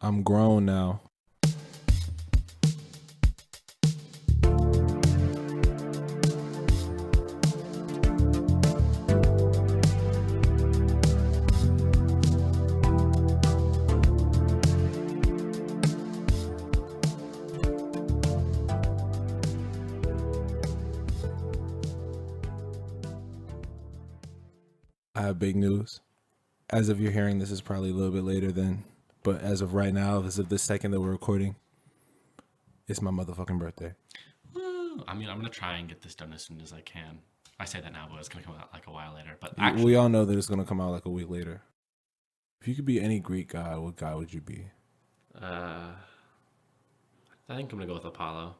I'm grown now. I have big news. As of you're hearing this is probably a little bit later than, but as of right now, as of the second that we're recording, it's my motherfucking birthday. Woo. I mean, I'm going to try and get this done as soon as I can. I say that now, but it's going to come out like a while later. But actually, we all know that it's going to come out like a week later. If you could be any Greek god, what god would you be? I think I'm going to go with Apollo.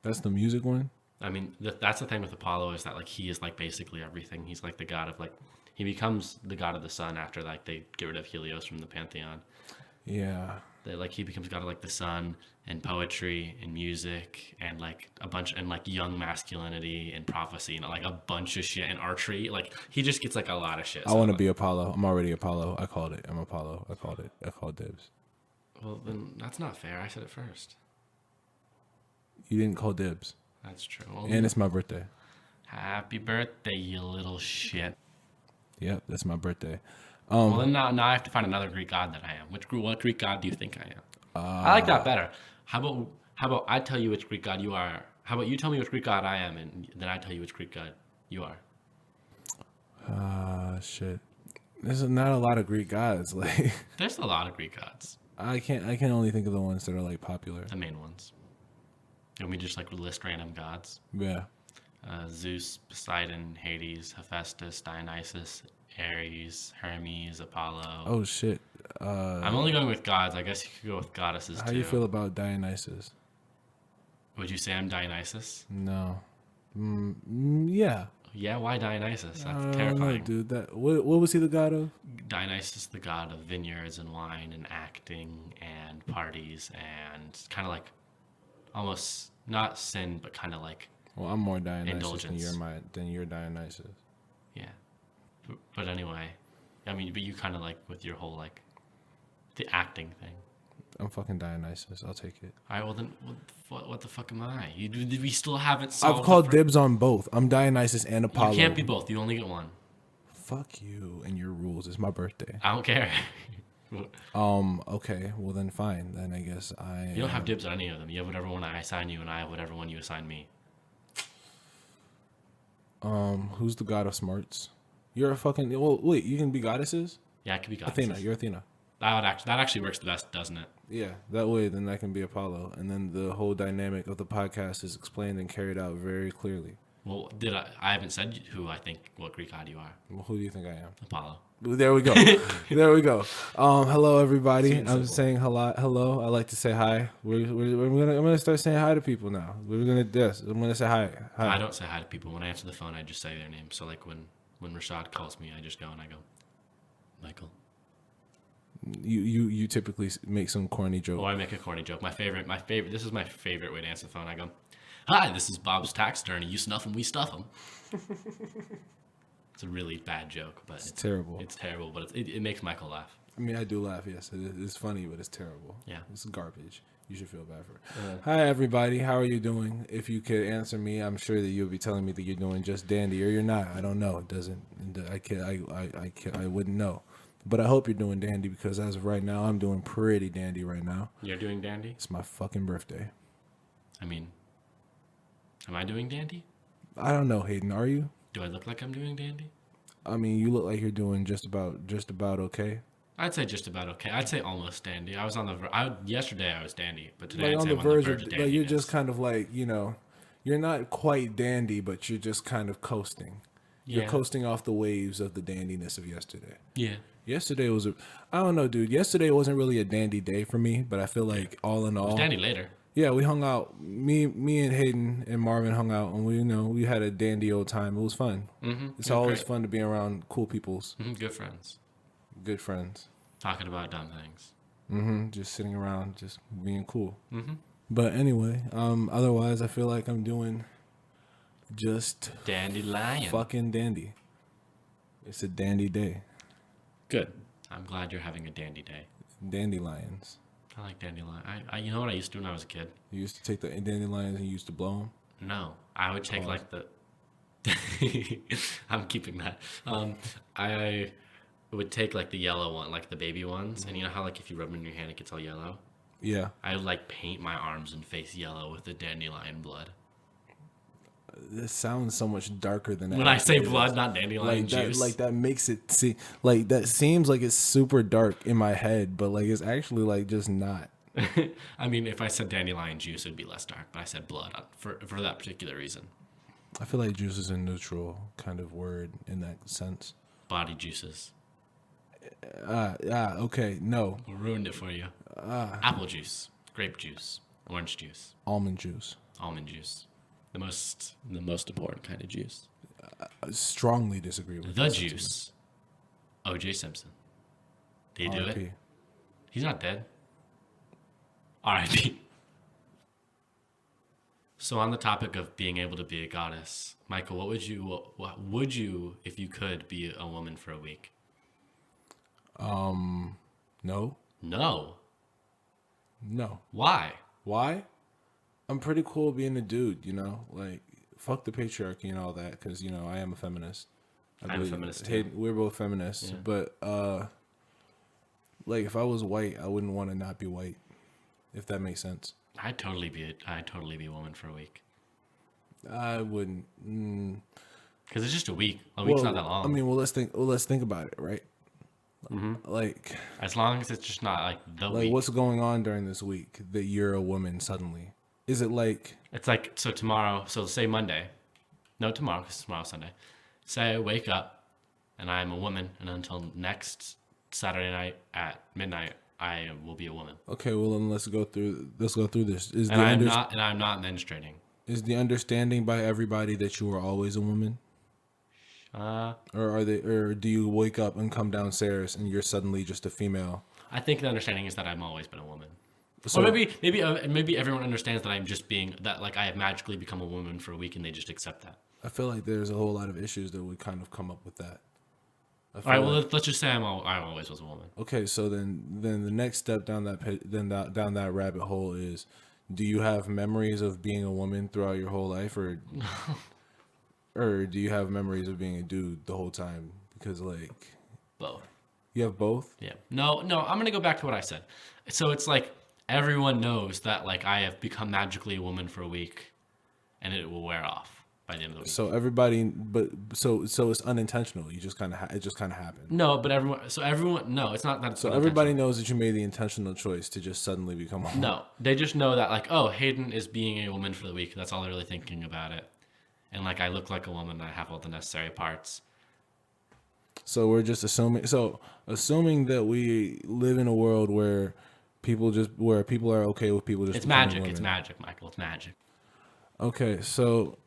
That's the music one? I mean, that's the thing with Apollo is that, like, he is, like, basically everything. He's, like, the god of, like, he becomes the god of the sun after, like, they get rid of Helios from the Pantheon. Yeah. He becomes god of, like, the sun and poetry and music and, like, a bunch, and, like, young masculinity and prophecy and, like, a bunch of shit and archery. Like, he just gets, like, a lot of shit. I want to be Apollo. I'm already Apollo. I called it. I'm Apollo. I called it. I called dibs. Well, then that's not fair. I said it first. You didn't call dibs. That's true. Well, And it's my birthday. Happy birthday, you little shit. Yep, that's my birthday. Well, then now I have to find another Greek god that I am. What Greek god do you think I am? I like that better. How about I tell you which Greek god you are? How about you tell me which Greek god I am, and then I tell you which Greek god you are? Shit. There's not a lot of Greek gods. Like, There's a lot of Greek gods. I can only think of the ones that are like popular. The main ones. And we just like list random gods. Yeah. Zeus, Poseidon, Hades, Hephaestus, Dionysus, Ares, Hermes, Apollo. Oh shit. I'm only going with gods. I guess you could go with goddesses too. How do you feel about Dionysus? Would you say I'm Dionysus? No. Yeah. Yeah, why Dionysus? That's I don't know, terrifying. dude. What was he the god of? Dionysus, the god of vineyards and wine and acting and parties and kind of like almost not sin, but kind of like Well, I'm more Dionysus indulgence. than you're Dionysus. Yeah. But anyway, I mean, but you kind of like with your whole like the acting thing. I'm fucking Dionysus. I'll take it. All right, well then, what the fuck am I? We still haven't solved. I've called dibs on both. I'm Dionysus and Apollo. You can't be both. You only get one. Fuck you and your rules. It's my birthday. I don't care. Okay. Well, then fine. Then I guess You don't have dibs on any of them. You have whatever one I assign you, and I have whatever one you assign me. Who's the god of smarts? You're a fucking. Well, wait. You can be goddesses. Yeah, it could be goddesses. Athena. You're Athena. That actually works the best, doesn't it? Yeah, that way then that can be Apollo, and then the whole dynamic of the podcast is explained and carried out very clearly. Well, I haven't said who I think what Greek god you are. Well, who do you think I am? Apollo. There we go. There we go. Hello everybody. I'm saying hello. Hello. I like to say hi. I'm gonna start saying hi to people now. I'm gonna say hi. Hi. I don't say hi to people. When I answer the phone, I just say their name. So like when Rashad calls me, I just go and I go, Michael. You typically make some corny joke. Oh, I make a corny joke. My favorite. This is my favorite way to answer the phone. I go, "Hi, this is Bob's tax attorney. You snuff him, we stuff him." It's a really bad joke, but it's terrible. It's terrible, but it makes Michael laugh. I mean, I do laugh. Yes, it's funny, but it's terrible. Yeah, it's garbage. You should feel bad for it. Hi everybody. How are you doing? If you could answer me, I'm sure that you'll be telling me that you're doing just dandy, or you're not. I don't know. It doesn't. I wouldn't know. But I hope you're doing dandy because as of right now, I'm doing pretty dandy right now. You're doing dandy? It's my fucking birthday. I mean, am I doing dandy? I don't know, Hayden. Are you? Do I look like I'm doing dandy? I mean, you look like you're doing just about okay. I'd say just about okay. I'd say almost dandy. I was on the yesterday I was dandy, but today like I'd say on I'm the on verge the verge of dandiness. like you're just kind of like, you're not quite dandy, but you're just kind of coasting. You're coasting off the waves of the dandiness of yesterday. Yeah. Yesterday was I don't know, dude. Yesterday wasn't really a dandy day for me, but I feel like all in all, it was dandy later. Yeah, we hung out. Me and Hayden and Marvin hung out, and we had a dandy old time. It was fun. Mm-hmm. It's always fun to be around cool peoples. Mm-hmm. Good friends. Good friends. Talking about dumb things. Mm-hmm. Just sitting around, just being cool. Mm-hmm. But anyway, otherwise, I feel like I'm doing just dandelion. Fucking dandy. It's a dandy day. Good. I'm glad you're having a dandy day. Dandelions. I like dandelion. You know what I used to do when I was a kid? You used to take the dandelions and you used to blow them? No, I would take like the. I'm keeping that. I would take like the yellow one, like the baby ones, and you know how like if you rub them in your hand, it gets all yellow. Yeah. I would like paint my arms and face yellow with the dandelion blood. This sounds so much darker than when I say blood, not dandelion juice. Like that makes it like that seems like it's super dark in my head, but like it's actually like just not. I mean, if I said dandelion juice, it'd be less dark, but I said blood for that particular reason. I feel like juice is a neutral kind of word in that sense. Body juices. Okay, no. We ruined it for you. Apple juice, grape juice, orange juice, almond juice. Almond juice. The most important kind of juice. I strongly disagree with the juice. O.J. Simpson. Did he do it? He's not dead. R.I.P. So on the topic of being able to be a goddess, Michael, what would you if you could be a woman for a week? No. No. Why? I'm pretty cool being a dude, you know? Like, fuck the patriarchy and all that, because, you know, I am a feminist. I'm a feminist, too. We're both feminists, yeah. But, like, if I was white, I wouldn't want to not be white, if that makes sense. I'd totally be a woman for a week. I wouldn't. Because it's just a week. A week's not that long. I mean, let's think about it, right? Mm-hmm. Like, as long as it's just not like the week. Like, what's going on during this week that you're a woman suddenly? Is it like... It's like, so tomorrow, so say Monday. No, tomorrow, because tomorrow's Sunday. Say I wake up and I'm a woman, and until next Saturday night at midnight, I will be a woman. Okay, well then let's go through this. I'm not menstruating. Is the understanding by everybody that you are always a woman? Or do you wake up and come downstairs and you're suddenly just a female? I think the understanding is that I've always been a woman. So, or maybe everyone understands that I'm just being that, like, I have magically become a woman for a week and they just accept that. I feel like there's a whole lot of issues that would kind of come up with that. All right, well, let's just say I always was a woman. Okay, so then the next step down that rabbit hole is, do you have memories of being a woman throughout your whole life, or do you have memories of being a dude the whole time? Because, like, both. You have both? Yeah. No, I'm gonna go back to what I said. So it's like everyone knows that, like, I have become magically a woman for a week, and it will wear off by the end of the week. So everybody, so it's unintentional. You just kind of it just kind of happened. No, but everyone. No, it's not that. So everybody knows that you made the intentional choice to just suddenly become a woman. No, they just know that, like, oh, Hayden is being a woman for the week. That's all they're really thinking about it. And, like, I look like a woman. And I have all the necessary parts. So we're just assuming. So assuming that we live in a world where people are okay with people just. It's magic. Women. It's magic, Michael. It's magic. Okay, so.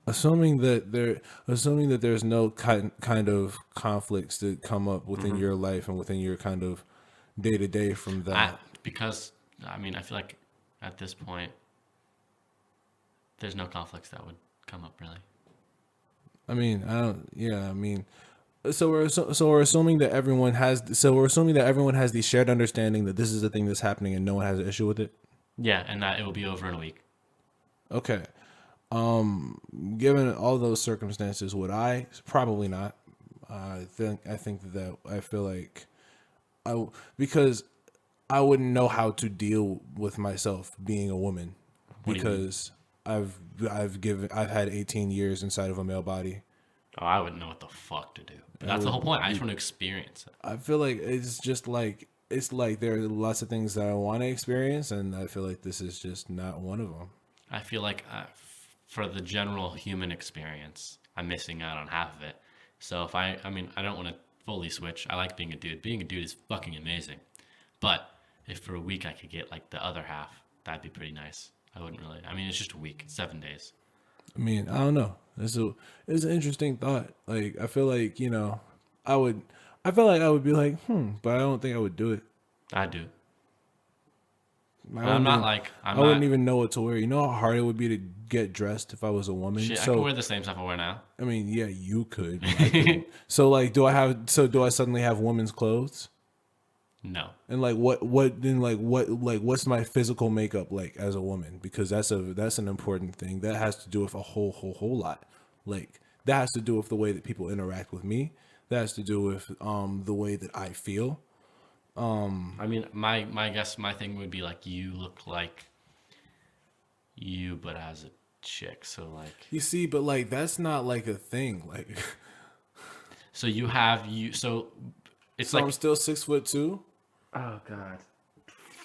Assuming that there's no kind of conflicts that come up within your life and within your kind of day to day from that. Because I mean, I feel like at this point, there's no conflicts that would come up really. I mean, I don't. Yeah, I mean, so we're assuming that everyone has. So we're assuming that everyone has the shared understanding that this is the thing that's happening and no one has an issue with it. Yeah, and that it will be over in a week. Okay. Given all those circumstances, would I? Probably not. I feel like because I wouldn't know how to deal with myself being a woman, because I've had 18 years inside of a male body. Oh, I wouldn't know what the fuck to do. But that's the whole point. I just want to experience it. I feel like it's like there are lots of things that I want to experience, and I feel like this is just not one of them. I feel like for the general human experience, I'm missing out on half of it. So if I don't want to fully switch. I like being a dude. Being a dude is fucking amazing. But if for a week I could get like the other half, that'd be pretty nice. I wouldn't really. I mean, it's just a week. It's 7 days. I mean, I don't know. It's an interesting thought. Like, I feel like, I feel like I would be like, but I don't think I would do it. I do. I wouldn't even know what to wear. You know how hard it would be to get dressed if I was a woman? Shit, I can wear the same stuff I wear now. I mean, yeah, you could. So, like, do I suddenly have women's clothes? No. And like what's my physical makeup like as a woman? Because that's an important thing. That has to do with a whole lot. Like that has to do with the way that people interact with me. That has to do with the way that I feel. I mean, my guess, my thing would be like you look like you, but as a chick. So like You see, but like that's not like a thing. Like so you have you so it's so like I'm still 6'2". oh god.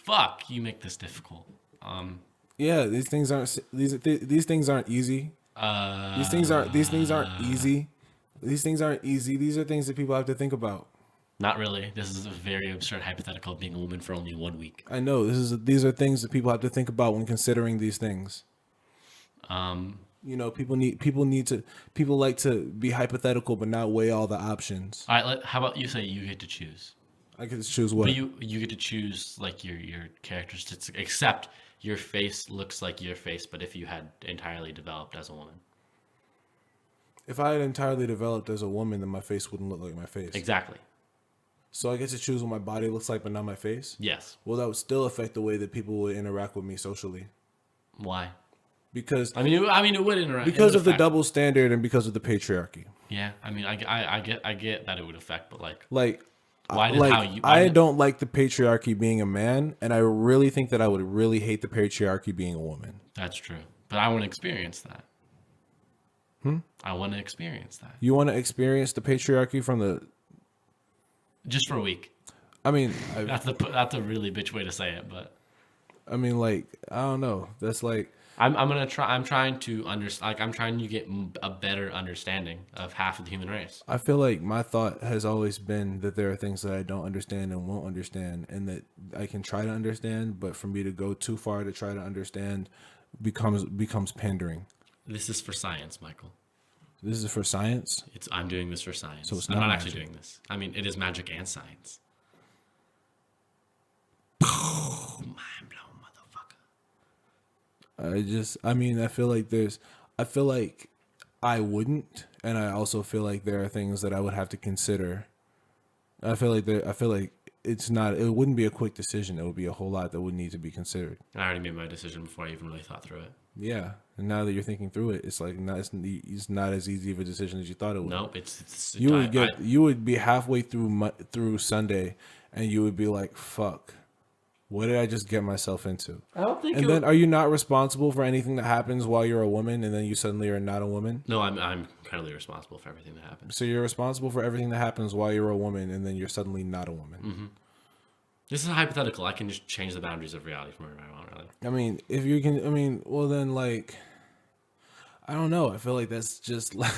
Fuck, you make this difficult. Yeah, these things aren't these things aren't easy. These things aren't easy. These things aren't easy. These are things that people have to think about. Not really. This is a very absurd hypothetical of being a woman for only 1 week. I know these are things that people have to think about when considering these things. You know, people like to be hypothetical but not weigh all the options. All right, how about you say you get to choose? I get to choose what? But you get to choose like your characteristics, except your face looks like your face, but if you had entirely developed as a woman. If I had entirely developed as a woman, then my face wouldn't look like my face. Exactly. So I get to choose what my body looks like, but not my face? Yes. Well, that would still affect the way that people would interact with me socially. Why? Because I mean, it would interact because of the double standard and because of the patriarchy. Yeah, I mean, I get that it would affect, but like why did how you? I don't like the patriarchy being a man, and I really think that I would really hate the patriarchy being a woman. That's true, but I want to experience that. I want to experience that. You want to experience the patriarchy from the just for a week. I mean, that's a really bitch way to say it, but I mean, like I don't know. That's like I'm trying to understand. Like I'm trying to get a better understanding of half of the human race. I feel like my thought has always been that there are things that I don't understand and won't understand, and that I can try to understand, but for me to go too far to try to understand becomes pandering. This is for science, Michael. This is for science? I'm doing this for science. So it's I'm not not magic. actually doing this. I mean, it is magic and science. Mind blown, motherfucker. I feel like I wouldn't, and I also feel like there are things that I would have to consider. I feel like it wouldn't be a quick decision. It would be a whole lot that would need to be considered. I already made my decision before I even really thought through it. Yeah, and now that you're thinking through it, it's like it's not as easy of a decision as you thought it would. Nope, You would be halfway through Sunday, and you would be like, "Fuck, what did I just get myself into?" I don't think. And then, are you not responsible for anything that happens while you're a woman, and then you suddenly are not a woman? No, I'm incredibly responsible for everything that happens. So you're responsible for everything that happens while you're a woman, and then you're suddenly not a woman. Mm-hmm. This is hypothetical. I can just change the boundaries of reality from wherever I want, really. I mean, if you can, I mean, well then, like, I don't know. I feel like that's just like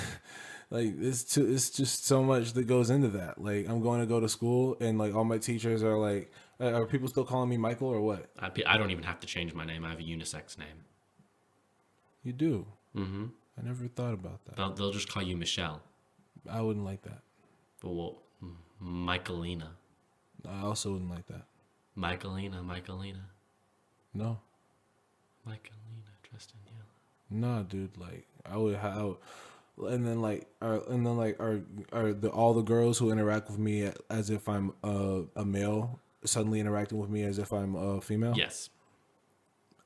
it's just so much that goes into that. Like, I'm going to go to school, and like all my teachers are like, are people still calling me Michael or what? I don't even have to change my name. I have a unisex name. You do? Mm-hmm. I never thought about that. They'll just call you Michelle. I wouldn't like that. But well, Michaelina. I also wouldn't like that. Michaelina. No. Michaelina dressed in yellow. Nah, dude. Like I would, and then are all the girls who interact with me as if I'm a male suddenly interacting with me as if I'm a female? Yes.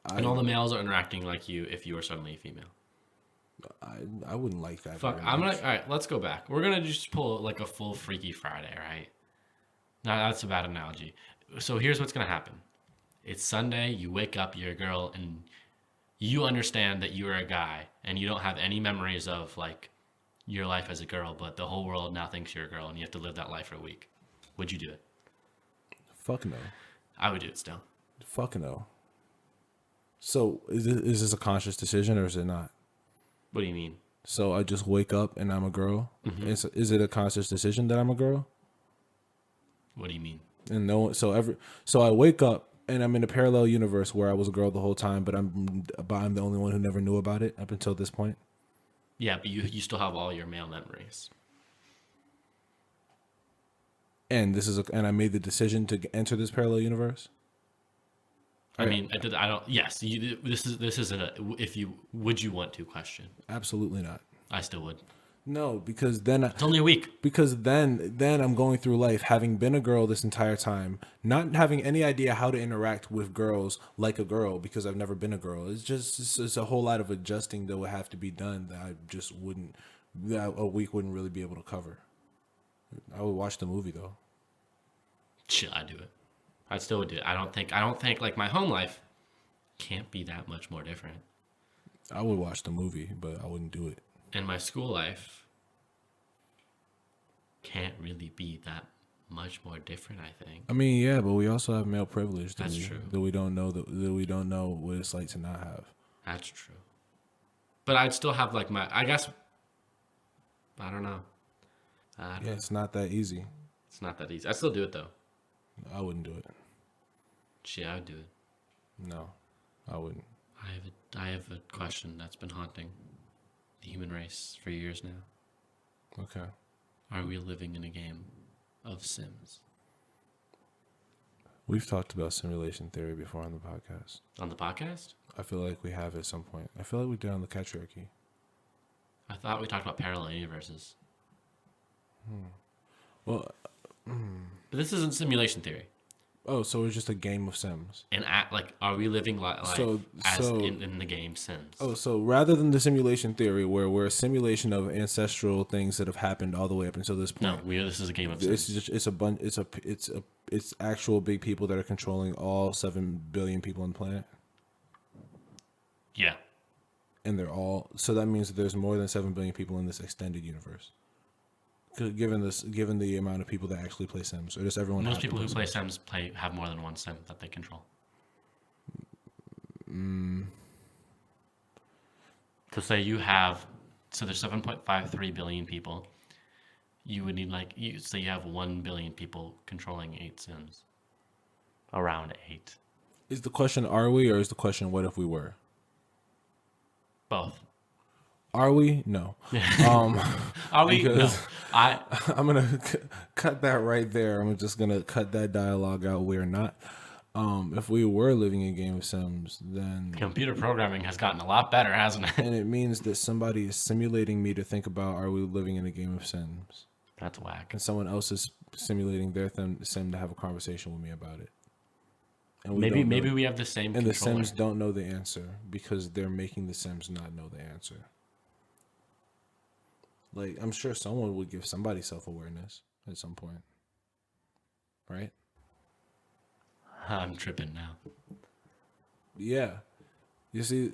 And all the males are interacting like you if you are suddenly a female. I wouldn't like that. Fuck. All right. Let's go back. We're gonna just pull like a full Freaky Friday, right? No, that's a bad analogy. So here's what's going to happen. It's Sunday, you wake up, you're a girl, and you understand that you're a guy, and you don't have any memories of, like, your life as a girl, but the whole world now thinks you're a girl, and you have to live that life for a week. Would you do it? Fuck no. I would do it still. Fuck no. So is this a conscious decision, or is it not? What do you mean? So I just wake up, and I'm a girl? Mm-hmm. Is it a conscious decision that I'm a girl? What do you mean? And so I wake up and I'm in a parallel universe where I was a girl the whole time, but I'm the only one who never knew about it up until this point. Yeah, but you still have all your male memories. And I made the decision to enter this parallel universe. I mean, I don't. Yes, this isn't a. Would you want to question? Absolutely not. I still would. No, because then It's only a week. because then I'm going through life having been a girl this entire time, not having any idea how to interact with girls like a girl because I've never been a girl. It's a whole lot of adjusting that would have to be done that I just wouldn't that a week wouldn't really be able to cover. I would watch the movie though. Shit, I'd do it. I still would do it. I don't think like my home life can't be that much more different. I would watch the movie, but I wouldn't do it. And my school life can't really be that much more different, I think. I mean, yeah, but we also have male privilege That's true. that we don't know that we don't know what it's like to not have. That's true. But I'd still have like I guess, I don't know. Yeah, it's not that easy. It's not that easy. I'd still do it though. I wouldn't do it. Shit, I would do it. No, I wouldn't. I have a question that's been haunting the human race for years now. Okay. Are we living in a game of Sims? We've talked about simulation theory before on the podcast. On the podcast? I feel like we have at some point. I feel like we did on the Catcharchy. I thought we talked about parallel universes. Well, But this isn't simulation theory. oh, so it's just a game of Sims. And are we living life in the game Sims? Oh, so rather than the simulation theory, where we're a simulation of ancestral things that have happened all the way up until this point. No, this is a game of Sims. It's actual big people that are controlling all 7 billion people on the planet, Yeah. and they're all. So that means that there's more than 7 billion people in this extended universe. Given the amount of people that actually play Sims, or does everyone? Most people who play Sims have more than one Sim that they control. So say you have, there's 7.53 billion people. You would need you have 1 billion people controlling 8 Sims. Around 8. Is the question are we, or is the question what if we were? Both. Are we? No. Are we? No. I'm gonna cut that right there. I'm just gonna cut that dialogue out. We're not. If we were living in Game of Sims, then computer programming has gotten a lot better, hasn't it? And it means that somebody is simulating me to think about: are we living in a Game of Sims? That's whack. And someone else is simulating their sim to have a conversation with me about it. And maybe we have the same. And controller. the Sims don't know the answer because they're making the Sims not know the answer. Like, I'm sure someone would give somebody self-awareness at some point. Right? I'm tripping now. Yeah. You see,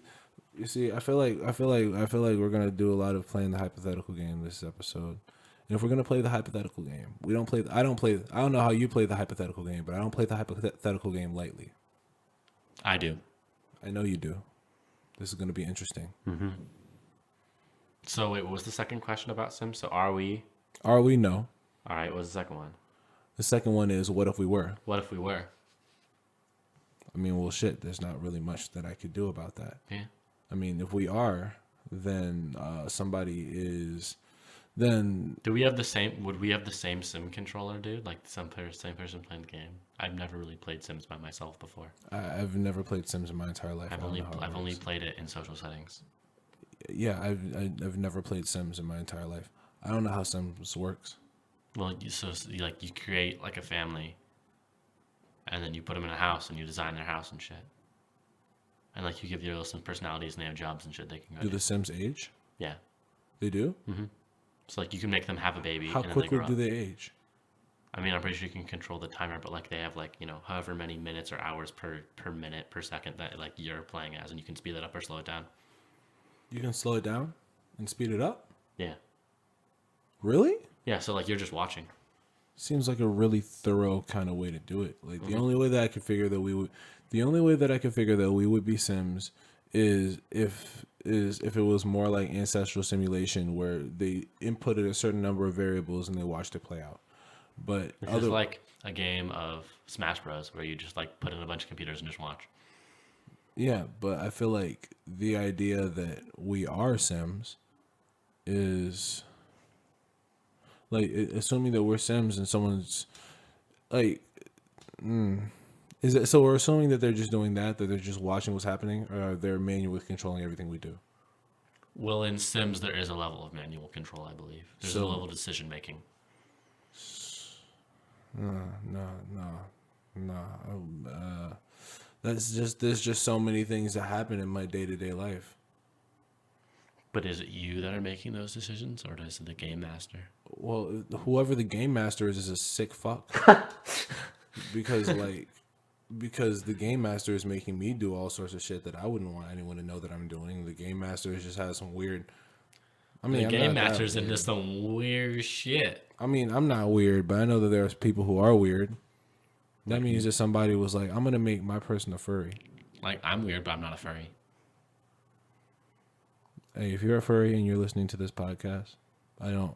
I feel like we're gonna do a lot of playing the hypothetical game this episode. And if we're gonna play the hypothetical game, I don't know how you play the hypothetical game, but I don't play the hypothetical game lightly. I do. I know you do. This is gonna be interesting. Mm-hmm. So wait, what was the second question about Sims? So are we? Are we? No. All right, what was the second one? The second one is what if we were? What if we were? I mean, well, shit, there's not really much that I could do about that. Yeah. I mean, if we are, then somebody is, then... Would we have the same Sim controller, dude? Like same person playing the game? I've never really played Sims by myself before. I've never played Sims in my entire life. I've only played it in social settings. Yeah, I've never played Sims in my entire life. I don't know how Sims works. Well, you create like a family, and then you put them in a house, and you design their house and shit. And like you give your little Sims personalities, and they have jobs and shit they can go. Do the Sims age? Yeah. They do? Mm-hmm. So like you can make them have a baby. How quickly do they age? I mean, I'm pretty sure you can control the timer, but like they have however many minutes or hours per minute per second that like you're playing as, and you can speed it up or slow it down. You can slow it down and speed it up? Yeah. Really? Yeah, so like you're just watching. Seems like a really thorough kind of way to do it. Like the only way that I could figure that we would be Sims is if it was more like ancestral simulation where they inputted a certain number of variables and they watched it play out. But it's like a game of Smash Bros where you just like put in a bunch of computers and just watch. Yeah, but I feel like the idea that we are Sims is like assuming that we're Sims and someone's like, is it so? We're assuming that they're just doing that they're just watching what's happening, or they're manually controlling everything we do. Well, in Sims, there is a level of manual control, I believe. There's a level of decision making. No. There's just so many things that happen in my day-to-day life. But is it you that are making those decisions, or is it the game master? Well, whoever the game master is a sick fuck. because the game master is making me do all sorts of shit that I wouldn't want anyone to know that I'm doing. The game master just has some weird. I mean, the game master's into some weird shit. I mean, I'm not weird, but I know that there's people who are weird. That means that somebody was like, I'm gonna make my person a furry. Like, I'm weird, but I'm not a furry. Hey, if you're a furry and you're listening to this podcast, I don't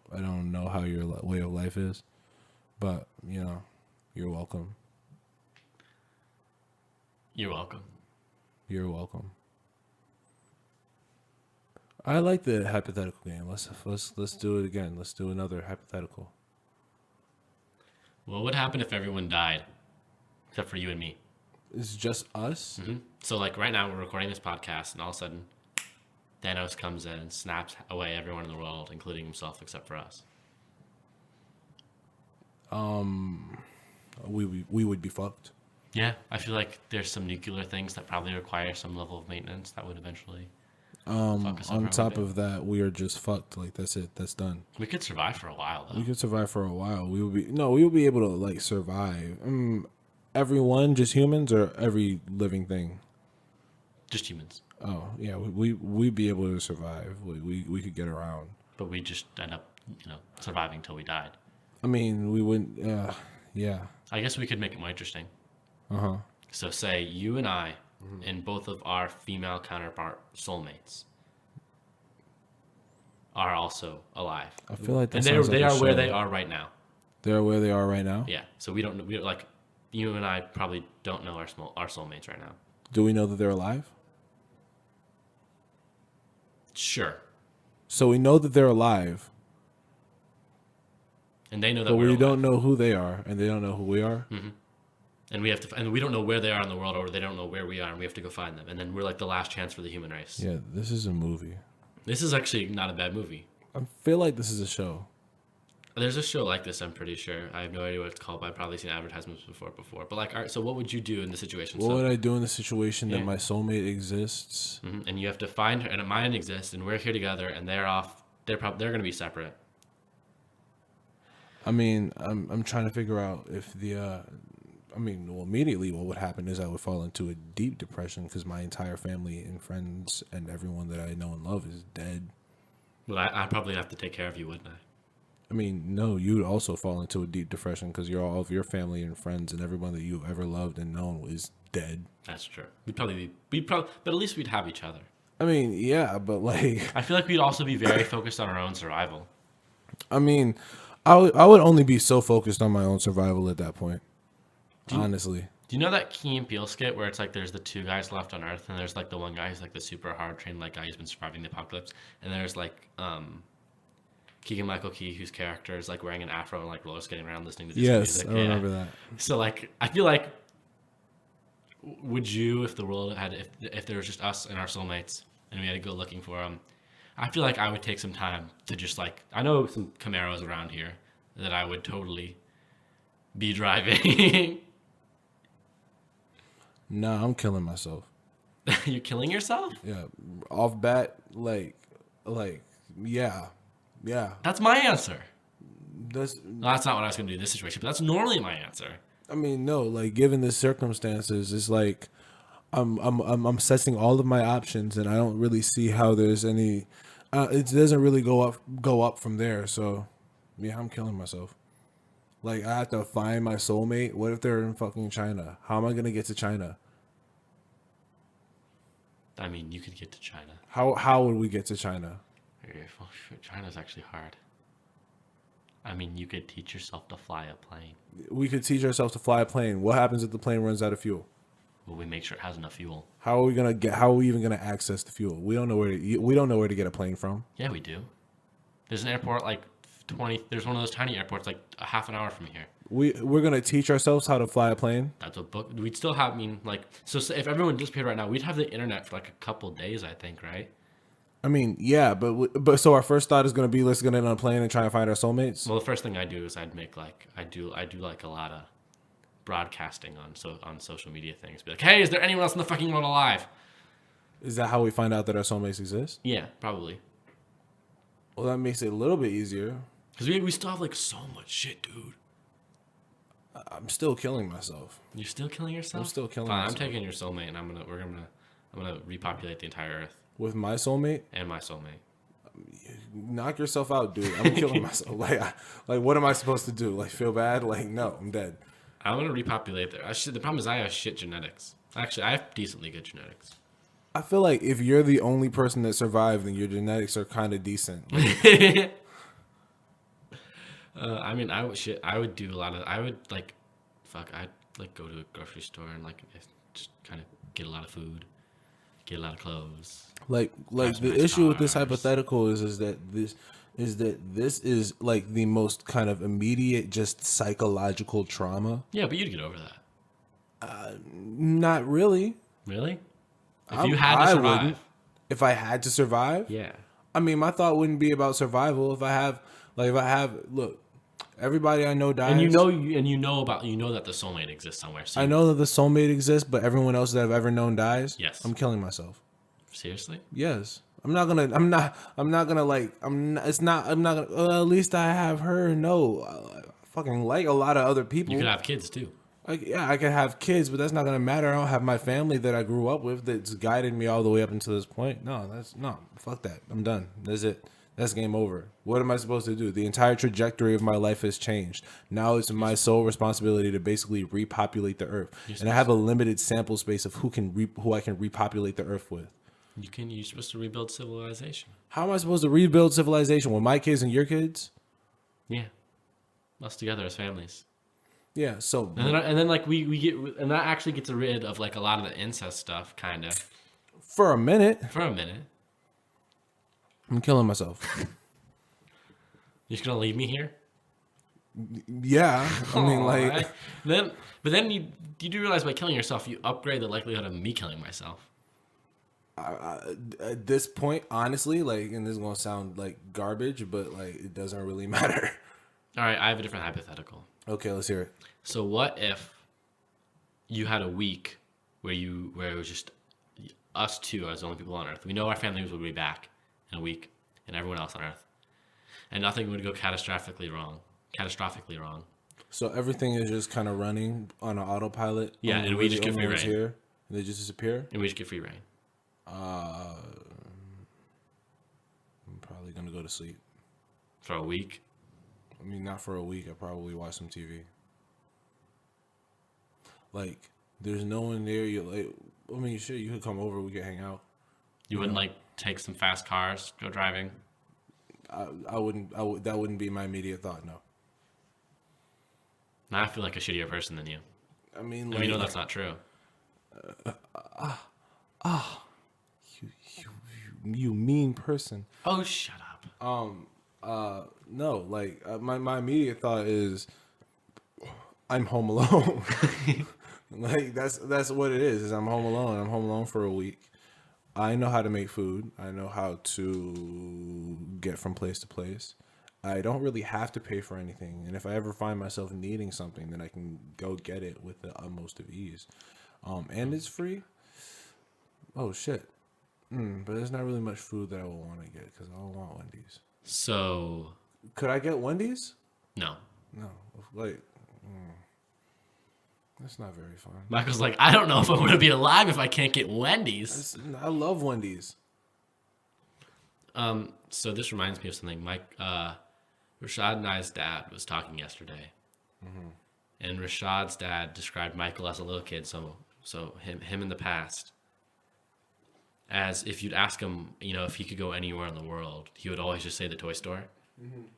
know how your way of life is, but you know, you're welcome. You're welcome. You're welcome. I like the hypothetical game. Let's do it again. Let's do another hypothetical. What would happen if everyone died, except for you and me? It's just us? Mm-hmm. So, like, right now we're recording this podcast, and all of a sudden, Thanos comes in and snaps away everyone in the world, including himself, except for us. We would be fucked. Yeah, I feel like there's some nuclear things that probably require some level of maintenance that would eventually fuck us over on top of that, we are just fucked. Like, that's it. That's done. We could survive for a while, though. We could survive for a while. We would be able to, like, survive. Everyone, just humans, or every living thing? Just humans. Oh, yeah, we'd be able to survive. We could get around. But we just end up, surviving till we died. I mean, we wouldn't, yeah. I guess we could make it more interesting. Uh-huh. So say you and I and both of our female counterpart soulmates are also alive. I feel like that and they are where they are right now. They're where they are right now? Yeah. So we like, you and I probably don't know our soulmates right now. Do we know that they're alive? Sure. So we know that they're alive. And they know that but we're we alive. don't know who they are, and they don't know who we are. Mm-hmm. And we don't know where they are in the world, or they don't know where we are, and we have to go find them. And then we're like the last chance for the human race. Yeah, this is a movie. This is actually not a bad movie. I feel like this is a show. There's a show like this, I'm pretty sure. I have no idea what it's called, but I've probably seen advertisements before. But like, all right, so what would you do in the situation? What would I do in the situation Yeah. that my soulmate exists? Mm-hmm. And you have to find her, and mine exists, and we're here together, and they're off. They're going to be separate. I mean, I'm trying to figure out if immediately what would happen is I would fall into a deep depression because my entire family and friends and everyone that I know and love is dead. Well, I'd probably have to take care of you, wouldn't I? I mean, no, you would also fall into a deep depression because all of your family and friends and everyone that you've ever loved and known is dead. That's true. But at least we'd have each other. I mean, yeah, but like, I feel like we'd also be very focused on our own survival. I mean, I would only be so focused on my own survival at that point. Honestly. Do you know that Key and Peele skit where it's like there's the two guys left on Earth, and there's like the one guy who's like the super hard trained like guy who's been surviving the apocalypse, and there's like Keegan-Michael Key, whose character is like wearing an afro and like roller skating around listening to this music. I remember that. So like, I feel like, would you, if the world had, if there was just us and our soulmates, and we had to go looking for them, I feel like I would take some time to just like, I know some Camaros around here that I would totally be driving. Nah, I'm killing myself. You're killing yourself? Yeah, off bat, like, yeah. That's my answer. That's not what I was gonna do in this situation, but that's normally my answer. I mean, no, like given the circumstances, it's like I'm assessing all of my options, and I don't really see how there's any. It doesn't really go up from there. So, yeah, I'm killing myself. Like, I have to find my soulmate. What if they're in fucking China? How am I gonna get to China? I mean, you could get to China. How would we get to China? Well, China's actually hard. I mean, you could teach yourself to fly a plane. We could teach ourselves to fly a plane. What happens if the plane runs out of fuel? Well, we make sure it has enough fuel. How are we even gonna access the fuel? We don't know where to get a plane from. Yeah, we do. There's an airport like 20. There's one of those tiny airports like a half an hour from here. We're gonna teach ourselves how to fly a plane. That's a book. We'd still have. I mean, like, so if everyone disappeared right now, we'd have the internet for like a couple days. I think, right? I mean, yeah, but so our first thought is going to be let's get in on a plane and try and find our soulmates. Well, the first thing I do is I'd make like I do like a lot of broadcasting on social media things. Be like, hey, is there anyone else in the fucking world alive? Is that how we find out that our soulmates exist? Yeah, probably. Well, that makes it a little bit easier. Because we still have like so much shit, dude. I'm still killing myself. You're still killing yourself? I'm still killing Fine, myself. I'm taking your soulmate, and I'm gonna repopulate the entire Earth With my soulmate? and my soulmate. Knock yourself out, dude. I'm killing myself. Like, what am I supposed to do? Like, feel bad? Like, no, I'm dead. I'm gonna repopulate there. The problem is I have shit genetics. Actually, I have decently good genetics. I feel like if you're the only person that survived, then your genetics are kind of decent. I mean, I would do a lot of. I'd go to a grocery store and like just kind of get a lot of food, get a lot of clothes. Like Have the nice issue with this cars. hypothetical is that this is like the most kind of immediate, just psychological trauma. Yeah, but you'd get over that. Not really. Really? If you had to survive. wouldn't. If I had to survive, Yeah. I mean, my thought wouldn't be about survival. If I have, look, everybody I know dies. And you know that the soulmate exists somewhere. So I know that the soulmate exists, but everyone else that I've ever known dies. Yes. I'm killing myself. Seriously? Yes. I'm not gonna. At least I have her. No, I fucking like a lot of other people. You could have kids too. I could have kids, but that's not gonna matter. I don't have my family that I grew up with that's guided me all the way up until this point. No, fuck that. I'm done. That's it. That's game over. What am I supposed to do? The entire trajectory of my life has changed. Now it's my sole responsibility to basically repopulate the earth, and I have a limited sample space of who I can repopulate the earth with. You're supposed to rebuild civilization. How am I supposed to rebuild civilization with my kids and your kids? Yeah. Us together as families. Yeah, so And then like we get, and that actually gets rid of like a lot of the incest stuff, kind of. for a minute, For a minute. I'm killing myself. You're just gonna leave me here? Yeah, I mean, like, Alright. But then you do realize by killing yourself, you upgrade the likelihood of me killing myself. at this point, honestly, like, and this is gonna sound like garbage, but like, it doesn't really matter. All right, I have a different hypothetical. Okay, let's hear it. So what if you had a week where it was just us two as the only people on Earth? We know our families will be back in a week, and everyone else on Earth, and nothing would go catastrophically wrong. So everything is just kind of running on an autopilot. Yeah, and we just get free reign. Here, and they just disappear. And we just get free reign. I'm probably gonna go to sleep. For a week. I mean, not for a week. I probably watch some TV. Like, there's no one there. You like, I mean, shit. You could come over. We could hang out. You wouldn't like take some fast cars, go driving. I wouldn't. That wouldn't be my immediate thought. No. Now I feel like a shittier person than you. I mean, And we know that's not true. You mean person. Oh, shut up. No, like my immediate thought is I'm home alone. Like that's what it is I'm home alone. I'm home alone for a week. I know how to make food. I know how to get from place to place. I don't really have to pay for anything. And if I ever find myself needing something, then I can go get it with the utmost of ease. And it's free. Oh shit. But there's not really much food that I will want to get because I don't want Wendy's. So, Could I get Wendy's? no. No. Like, that's not very fun. Michael's like, I don't know if I'm going to be alive if I can't get Wendy's. I love Wendy's. So this reminds me of something. Rashad and I's dad was talking yesterday. And Rashad's dad described Michael as a little kid, so him in the past, as if you'd ask him, if he could go anywhere in the world, he would always just say the toy store.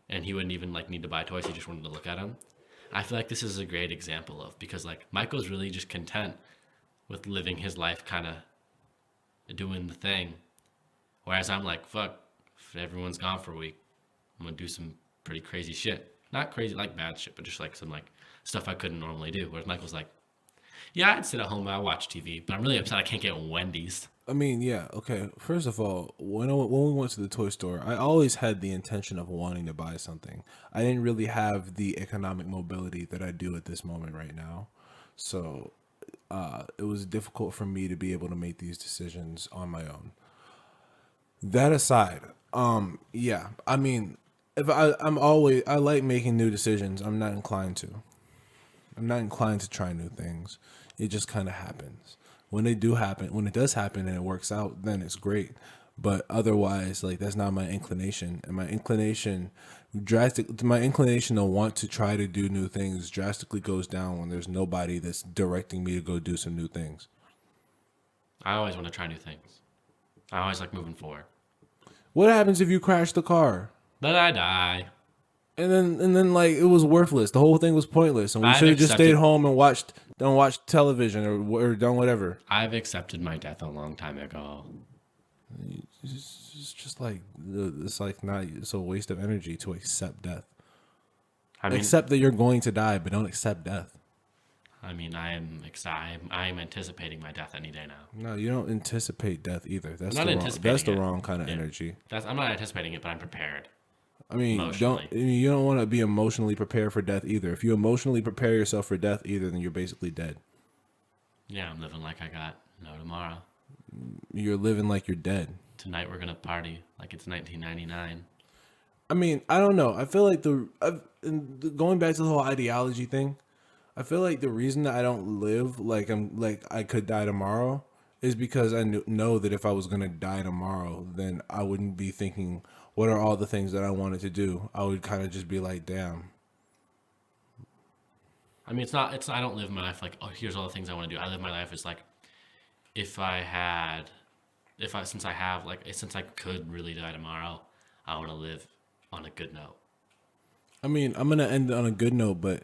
And he wouldn't even need to buy toys, he just wanted to look at them. I feel like this is a great example of, because Michael's really just content with living his life, kind of doing the thing. Whereas I'm like, fuck, if everyone's gone for a week, I'm going to do some pretty crazy shit. Not crazy like bad shit, but just some stuff I couldn't normally do. Whereas Michael's like, yeah, I'd sit at home, I'd watch TV, but I'm really upset I can't get Wendy's. I mean, yeah, okay. First of all, when we went to the toy store, I always had the intention of wanting to buy something. I didn't really have the economic mobility that I do at this moment right now. So it was difficult for me to be able to make these decisions on my own. That aside, yeah, I mean, if I like making new decisions. I'm not inclined to. I'm not inclined to try new things. It just kind of happens. When they do happen, when it does happen and it works out, then it's great. But otherwise, like that's not my inclination. And my inclination to want to try to do new things drastically goes down when there's nobody that's directing me to go do some new things. I always want to try new things. I always like moving forward. What happens if you crash the car? Then I die. And then like it was worthless. The whole thing was pointless, and we I've should have just stayed accepted- home and watched television or done whatever. I've accepted my death a long time ago. It's just like it's like not. It's a waste of energy to accept death. I mean, Accept that you're going to die, but don't accept death. I am anticipating my death any day now. No, you don't anticipate death either. That's I'm not anticipating That's the it. wrong kind of Yeah. energy. I'm not anticipating it, but I'm prepared. I mean, Emotionally. you don't want to be emotionally prepared for death either. If you emotionally prepare yourself for death either, then you're basically dead. Yeah, I'm living like I got no tomorrow. You're living like you're dead. Tonight we're gonna party like it's 1999. I mean, I don't know. I feel like going back to the whole ideology thing, I feel like the reason that I don't live like I could die tomorrow is because I know that if I was gonna die tomorrow, then I wouldn't be thinking, what are all the things that I wanted to do? I would kind of just be like, damn. I mean, it's not. I don't live my life like, oh, here's all the things I want to do. I live my life as like, since I could really die tomorrow, I want to live on a good note. I mean, I'm gonna end on a good note, but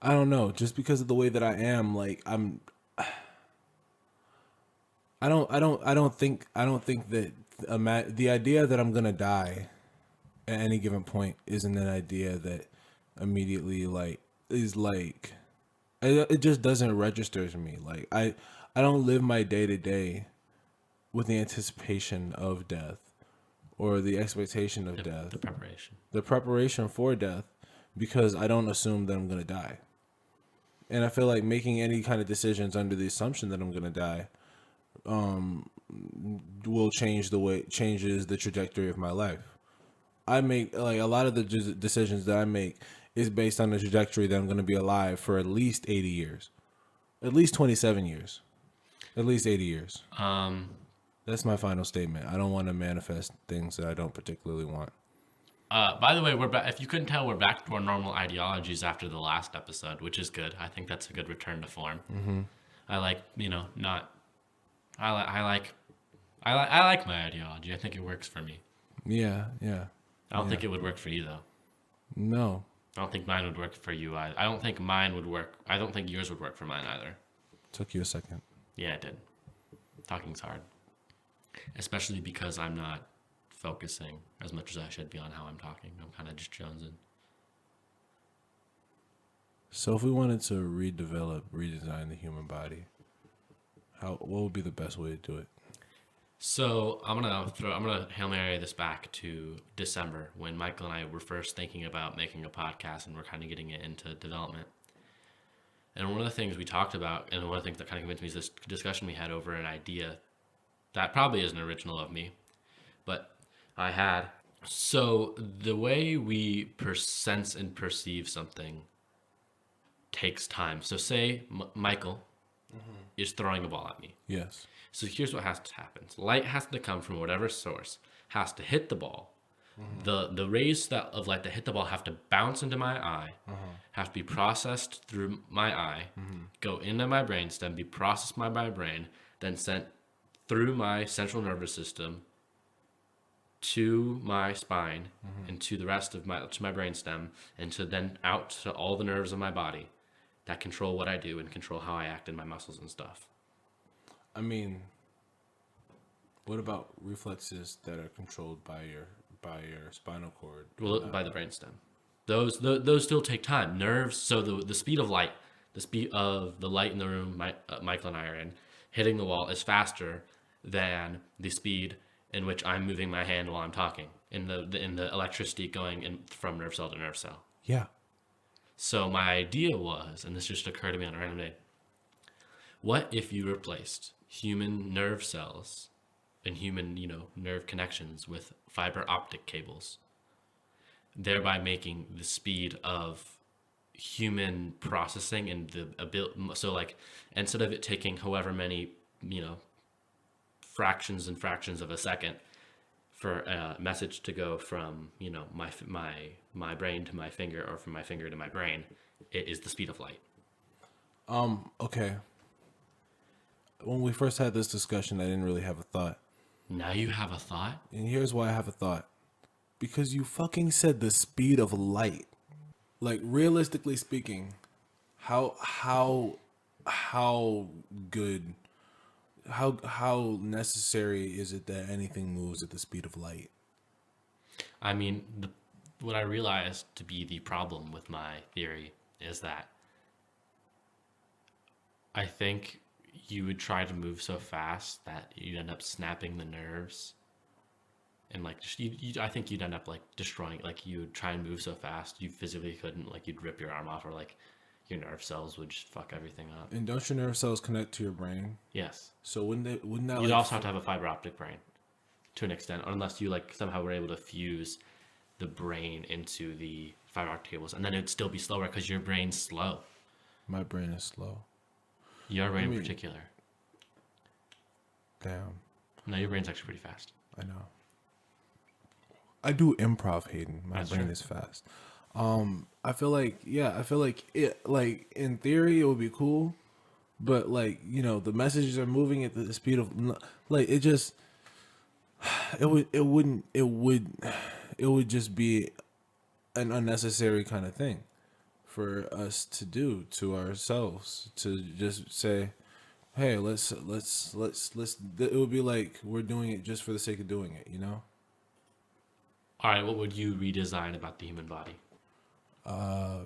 I don't know. Just because of the way that I am, like I don't think that the idea that I'm gonna die at any given point isn't an idea that immediately it just doesn't register to me. Like I don't live my day to day with the anticipation of death or the expectation of death, the preparation for death, because I don't assume that I'm gonna die. And I feel like making any kind of decisions under the assumption that I'm gonna die changes the trajectory of my life. I make like a lot of the decisions that I make is based on the trajectory that I'm going to be alive for at least 80 years, at least 27 years, at least 80 years. That's my final statement. I don't want to manifest things that I don't particularly want. By the way, we're back. If you couldn't tell, we're back to our normal ideologies after the last episode, which is good. I think that's a good return to form. Mm-hmm. I like my ideology. I think it works for me. Yeah. I don't think it would work for you though. No. I don't think mine would work for you. I don't think mine would work. I don't think yours would work for mine either. Took you a second. Yeah, it did. Talking's hard, especially because I'm not focusing as much as I should be on how I'm talking. I'm kind of just jonesing. So if we wanted to redesign the human body, what would be the best way to do it? So I'm gonna Hail Mary this back to December when Michael and I were first thinking about making a podcast and we're kind of getting it into development. And one of the things we talked about, and one of the things that kind of convinced me is this discussion we had over an idea that probably isn't original of me, but I had. So the way we sense and perceive something takes time. So say Michael is throwing a ball at me. Yes. So here's what has to happen. So light has to come from whatever source, has to hit the ball. Mm-hmm. The rays of light that hit the ball have to bounce into my eye, have to be processed through my eye, go into my brainstem, be processed by my brain, then sent through my central nervous system to my spine and to the rest of my brainstem, and then out to all the nerves of my body that control what I do and control how I act in my muscles and stuff. I mean, what about reflexes that are controlled by your spinal cord? Well, by the brainstem. Those still take time. Nerves. So the speed of light, the speed of the light in the room Michael and I are in, hitting the wall is faster than the speed in which I'm moving my hand while I'm talking, in the electricity going from nerve cell to nerve cell. Yeah. So my idea was, and this just occurred to me on a random day, what if you replaced human nerve cells and human, nerve connections with fiber optic cables, thereby making the speed of human processing and the ability. So like, instead of it taking however many, fractions and fractions of a second for a message to go from, my brain to my finger, or from my finger to my brain, it is the speed of light. Okay. When we first had this discussion, I didn't really have a thought. Now you have a thought? And here's why I have a thought. Because you fucking said the speed of light. Like, realistically speaking, how good, how necessary is it that anything moves at the speed of light? I mean, what I realized to be the problem with my theory is that I think you would try to move so fast that you'd end up snapping the nerves. And like, I think you'd end up like destroying, like you would try and move so fast you physically couldn't, like you'd rip your arm off, or like your nerve cells would just fuck everything up. And don't your nerve cells connect to your brain? Yes. So wouldn't that You'd also have to have a fiber optic brain to an extent, unless you like somehow were able to fuse the brain into the fiber optic cables, and then it'd still be slower because your brain's slow. My brain is slow. Your brain in particular. Damn. No, your brain's actually pretty fast. I know. I do improv, Hayden. My That's brain true. is fast. I feel like it, like, in theory it would be cool, but like, the messages are moving at the speed of, like, it just, it would just be an unnecessary kind of thing for us to do to ourselves, to just say, hey, let's it would be like we're doing it just for the sake of doing it, All right, what would you redesign about the human body? I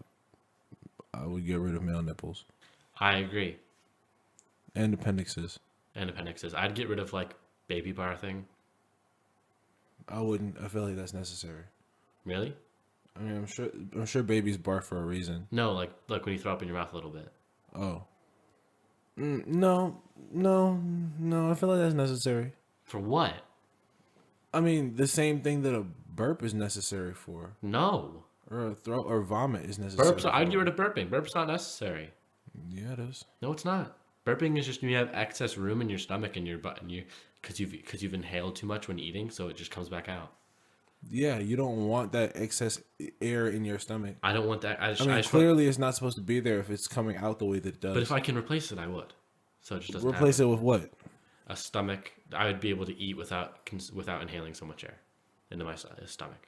would get rid of male nipples I agree. and appendixes. And appendixes. I'd get rid of like baby bar thing. I wouldn't. I feel like that's necessary. Really? I mean, I'm sure babies barf for a reason. No, like when you throw up in your mouth a little bit. Oh. No. I feel like that's necessary. For what? I mean, the same thing that a burp is necessary for, No. or a throat or vomit is necessary. Burps. I'd get rid of burping. Burp's not necessary. Yeah, it is. No, it's not. Burping is just when you have excess room in your stomach and your butt, and because you've inhaled too much when eating, so it just comes back out. Yeah, you don't want that excess air in your stomach. I don't want that. I just Clearly it's not supposed to be there if it's coming out the way that it does. But if I can replace it, I would. So it just doesn't replace it with what? A stomach. I would be able to eat without inhaling so much air into my stomach.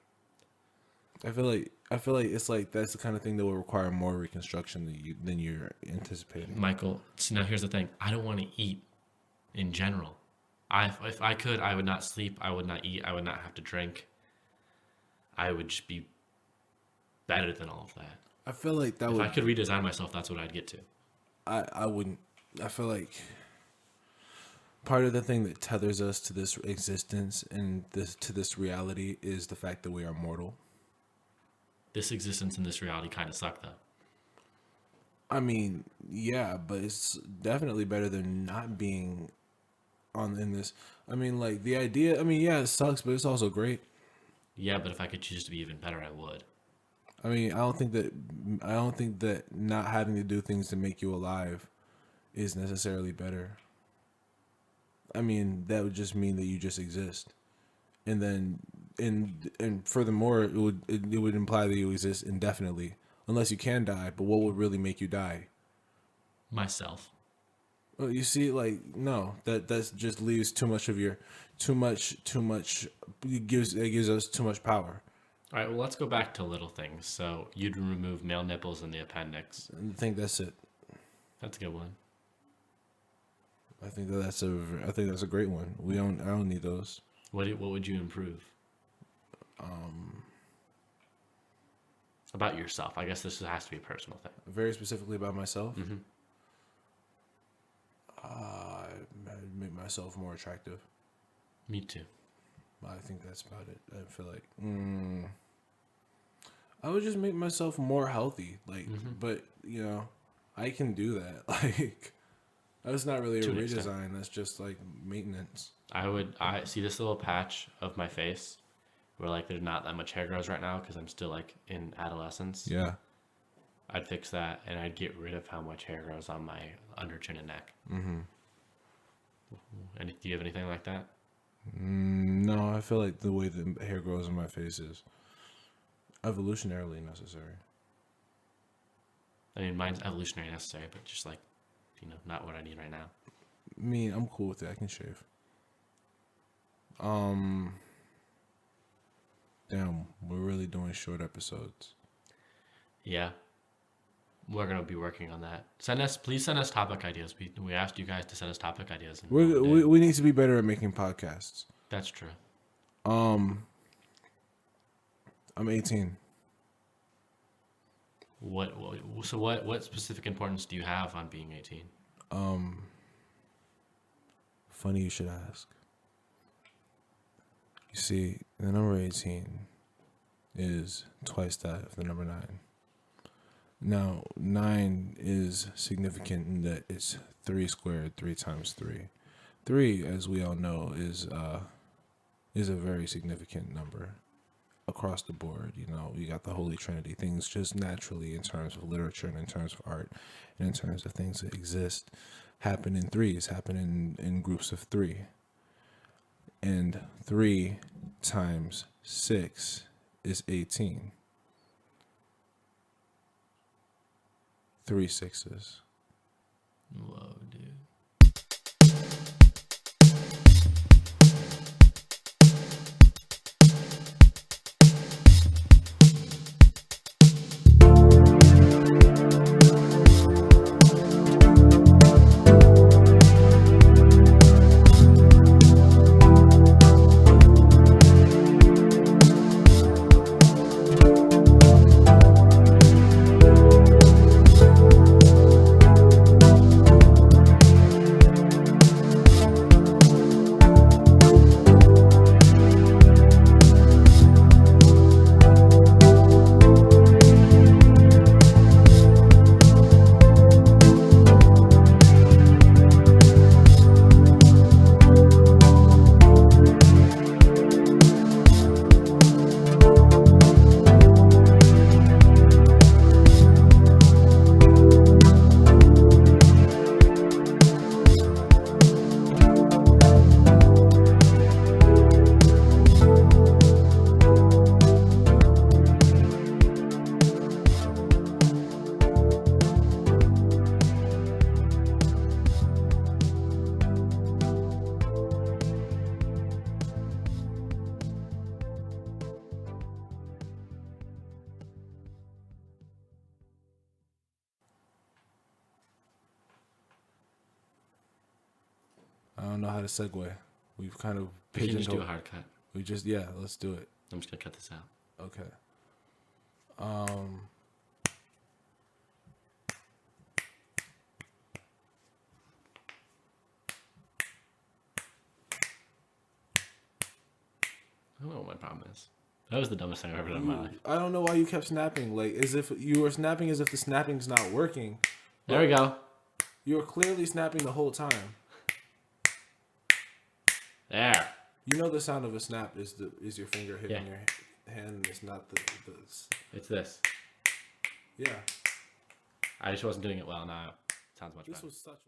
I feel like it's like that's the kind of thing that will require more reconstruction than you're anticipating. Michael, so now here's the thing. I don't want to eat in general. If I could, I would not sleep. I would not eat. I would not have to drink. I would just be better than all of that. I feel like if I could redesign myself, that's what I'd get to. I wouldn't. I feel like part of the thing that tethers us to this existence and to this reality is the fact that we are mortal. This existence and this reality kind of suck, though. I mean, yeah, but it's definitely better than not being in this. I mean, like, the idea, I mean, yeah, it sucks, but it's also great. Yeah, but if I could choose to be even better, I would. I mean, I don't think that not having to do things to make you alive is necessarily better. I mean, that would just mean that you just exist. And then and furthermore, it would imply that you exist indefinitely, unless you can die. But what would really make you die? Myself. Well, you see, like, no, that just leaves too much. It gives us too much power. All right, well, let's go back to little things. So you'd remove male nipples and the appendix. I think that's it. That's a good one. I think that's a great one. I don't need those. What would you improve? About yourself. I guess this has to be a personal thing. Very specifically about myself. Mm-hmm. I'd make my myself more attractive. Me too. I think that's about it. I feel like I would just make myself more healthy. Like, but you know, I can do that. Like, that's not really a redesign. That's just like maintenance. I see this little patch of my face where like there's not that much hair grows right now because I'm still like in adolescence. Yeah. I'd fix that and I'd get rid of how much hair grows on my under chin and neck. Mm-hmm. And do you have anything like that? No, I feel like the way the hair grows on my face is evolutionarily necessary. I mean, mine's evolutionary necessary, but just like, you know, not what I need right now. Me, I'm cool with it. I can shave. Damn, we're really doing short episodes. Yeah. We're going to be working on that. Please send us topic ideas. We asked you guys to send us topic ideas. We need to be better at making podcasts. That's true. I'm 18. What specific importance do you have on being 18? Funny you should ask. You see, the number 18 is twice that of the number 9. Now, 9 is significant in that it's 3 squared, 3 times 3. 3, as we all know, is a very significant number across the board. You know, you got the Holy Trinity. Things just naturally, in terms of literature and in terms of art and in terms of things that exist, happen in threes, happen in groups of 3. And 3 times 6 is 18. 3 6s. Whoa, dude. I don't know how to segue. We've kind of We can just do a hard cut. Let's do it. I'm just going to cut this out. Okay. I don't know what my problem is. That was the dumbest thing I've ever done in my life. I don't know why you kept snapping. Like, as if you were snapping as if the snapping's not working. There we go. You were clearly snapping the whole time. There. You know the sound of a snap is your finger hitting your hand. It's not the. It's this. Yeah. I just wasn't doing it well. Now it sounds much better. This was such.